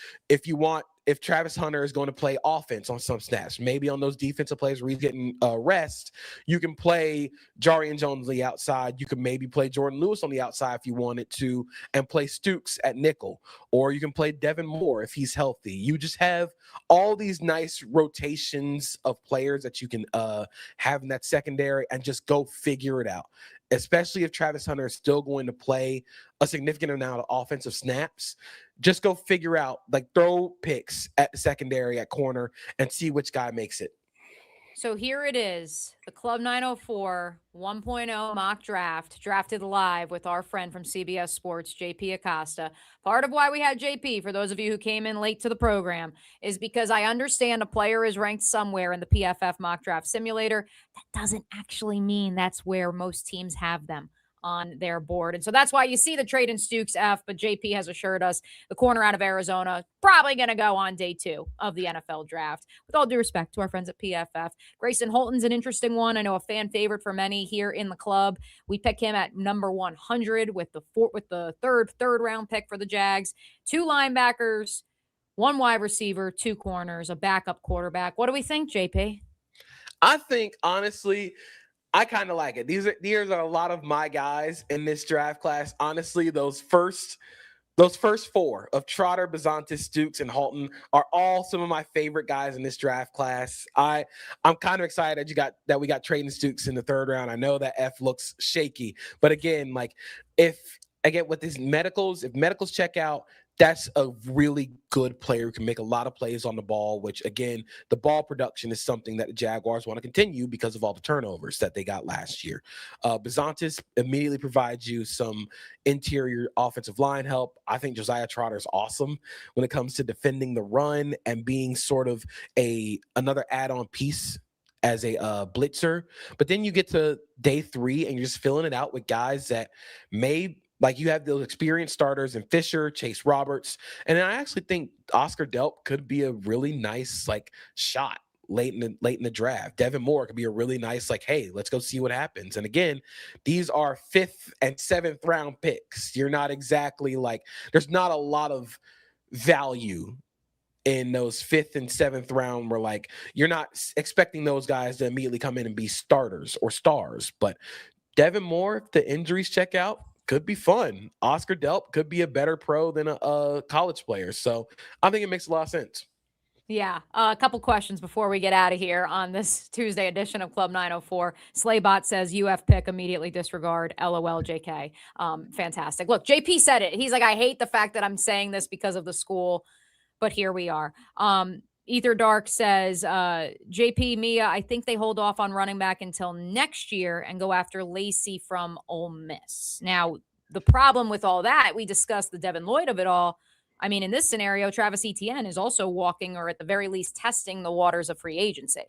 If Travis Hunter is going to play offense on some snaps, maybe on those defensive plays where he's getting rest, you can play Jarian Jones on the outside. You can maybe play Jordan Lewis on the outside if you wanted to, and play Stukes at nickel. Or you can play Devin Moore if he's healthy. You just have all these nice rotations of players that you can have in that secondary and just go figure it out. Especially if Travis Hunter is still going to play a significant amount of offensive snaps, just go figure out, throw picks at the secondary at corner and see which guy makes it. So here it is, the Club 904 1.0 mock draft, drafted live with our friend from CBS Sports, JP Acosta. Part of why we had JP, for those of you who came in late to the program, is because I understand a player is ranked somewhere in the PFF mock draft simulator. That doesn't actually mean that's where most teams have them on their board. And so that's why you see the trade in Stukes F, but JP has assured us the corner out of Arizona probably going to go on day 2 of the NFL draft. With all due respect to our friends at PFF, Grayson Holton's an interesting one. I know a fan favorite for many here in the club. We pick him at number 100 with the third round pick for the Jags. 2 linebackers, 1 wide receiver, 2 corners, a backup quarterback. What do we think, JP? I think, honestly, I kind of like it. These are a lot of my guys in this draft class. Honestly, those first 4 of Trotter, Bizantis, Stukes, and Holton are all some of my favorite guys in this draft class. I'm kind of excited that we got Trayden Stukes in the 3rd round. I know that F looks shaky, but again, with these medicals, if medicals check out, that's a really good player who can make a lot of plays on the ball, which, again, the ball production is something that the Jaguars want to continue because of all the turnovers that they got last year. Bizantis immediately provides you some interior offensive line help. I think Josiah Trotter is awesome when it comes to defending the run and being sort of another add-on piece as a blitzer. But then you get to day 3 and you're just filling it out with guys that you have those experienced starters in Fisher, Chase Roberts. And I actually think Oscar Delp could be a really nice shot late in the draft. Devin Moore could be a really nice hey, let's go see what happens. And again, these are 5th and 7th round picks. You're not exactly there's not a lot of value in those 5th and 7th round where you're not expecting those guys to immediately come in and be starters or stars. But Devin Moore, if the injuries check out, could be fun. Oscar Delp could be a better pro than a college player. So I think it makes a lot of sense. Yeah. A couple questions before we get out of here on this Tuesday edition of Club 904. Slaybot says UF pick, immediately disregard. LOL JK. Fantastic. Look, JP said it. He's like, I hate the fact that I'm saying this because of the school, but here we are. Ether Dark says, JP, Mia, I think they hold off on running back until next year and go after Lacey from Ole Miss. Now, the problem with all that, we discussed the Devin Lloyd of it all. I mean, in this scenario, Travis Etienne is also walking, or at the very least testing the waters of free agency.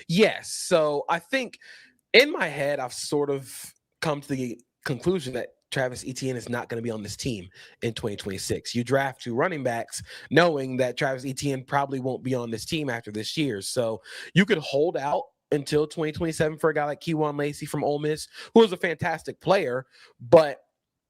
Yes. So I think in my head, I've sort of come to the conclusion that Travis Etienne is not going to be on this team in 2026. You draft 2 running backs knowing that Travis Etienne probably won't be on this team after this year. So you could hold out until 2027 for a guy like Keywan Lacey from Ole Miss, who is a fantastic player, but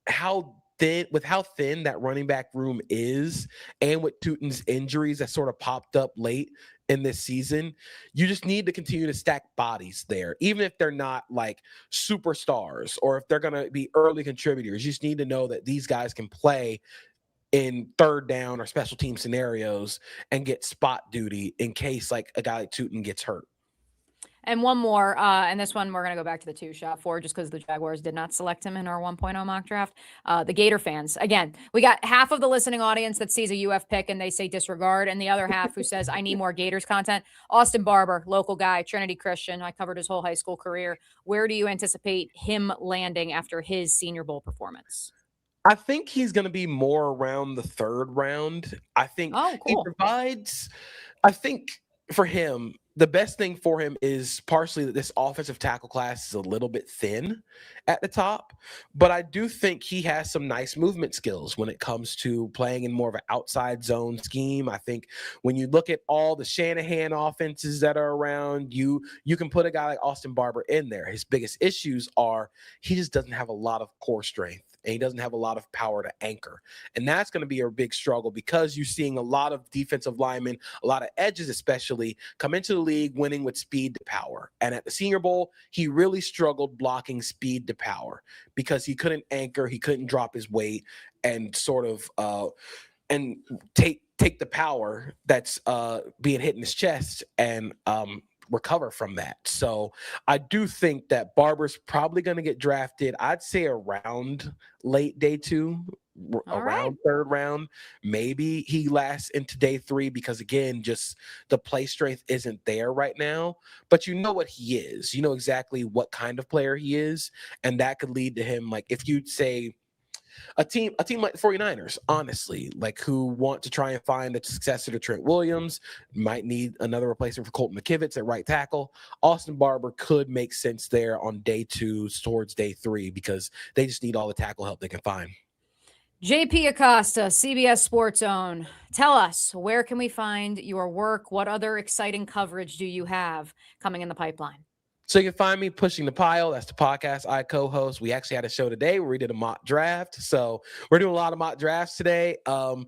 how thin that running back room is, and with Tutin's injuries that sort of popped up late in this season, you just need to continue to stack bodies there, even if they're not like superstars or if they're going to be early contributors. You just need to know that these guys can play in third down or special team scenarios and get spot duty in case like a guy like Tutin gets hurt. And one more, and this one we're going to go back to the 2-shot for just because the Jaguars did not select him in our 1.0 mock draft. The Gator fans, again, we got half of the listening audience that sees a UF pick and they say disregard, and the other half who says, I need more Gators content. Austin Barber, local guy, Trinity Christian. I covered his whole high school career. Where do you anticipate him landing after his Senior Bowl performance? I think he's going to be more around the 3rd round. I think he provides, I think for him, the best thing for him is partially that this offensive tackle class is a little bit thin at the top, but I do think he has some nice movement skills when it comes to playing in more of an outside zone scheme. I think when you look at all the Shanahan offenses that are around, you can put a guy like Austin Barber in there. His biggest issues are he just doesn't have a lot of core strength, and he doesn't have a lot of power to anchor. And that's going to be a big struggle because you're seeing a lot of defensive linemen, a lot of edges especially, come into the league winning with speed to power. And at the Senior Bowl, he really struggled blocking speed to power because he couldn't anchor, he couldn't drop his weight and sort of and take the power that's being hit in his chest and recover from that. So I do think that Barber's probably going to get drafted, I'd say around late day 2, around 3rd round. Maybe he lasts into day 3 because, again, just the play strength isn't there right now. But you know what he is. You know exactly what kind of player he is, and that could lead to him, like if you'd say a team like the 49ers, honestly, like who want to try and find a successor to Trent Williams, might need another replacement for Colton McKivitz at right tackle. Austin Barber could make sense there on day 2 towards day 3 because they just need all the tackle help they can find. JP Acosta, CBS Sports Own. Tell us, where can we find your work? What other exciting coverage do you have coming in the pipeline? So you can find me Pushing the Pile. That's the podcast I co-host. We actually had a show today where we did a mock draft. So we're doing a lot of mock drafts today. I'm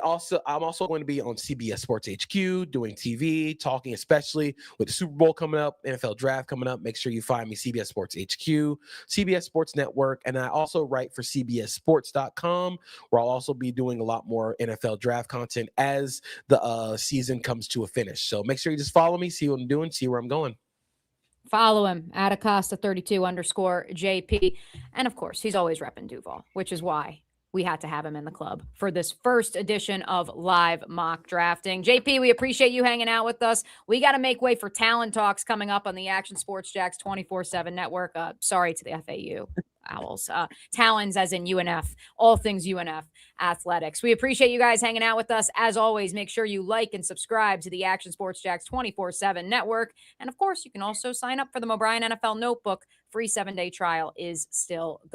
also going to be on CBS Sports HQ doing TV, talking especially with the Super Bowl coming up, NFL draft coming up. Make sure you find me CBS Sports HQ, CBS Sports Network, and I also write for CBSSports.com, where I'll also be doing a lot more NFL draft content as the season comes to a finish. So make sure you just follow me, see what I'm doing, see where I'm going. Follow him at Acosta32_JP. And of course, he's always repping Duval, which is why we had to have him in the club for this first edition of live mock drafting. JP, we appreciate you hanging out with us. We got to make way for Talon Talks coming up on the Action Sports Jacks 24/7 network. Sorry to the FAU Owls. Talons as in UNF, all things UNF athletics. We appreciate you guys hanging out with us. As always, make sure you like and subscribe to the Action Sports Jacks 24/7 network. And of course, you can also sign up for the O'Brien NFL Notebook. Free 7-day trial is still good.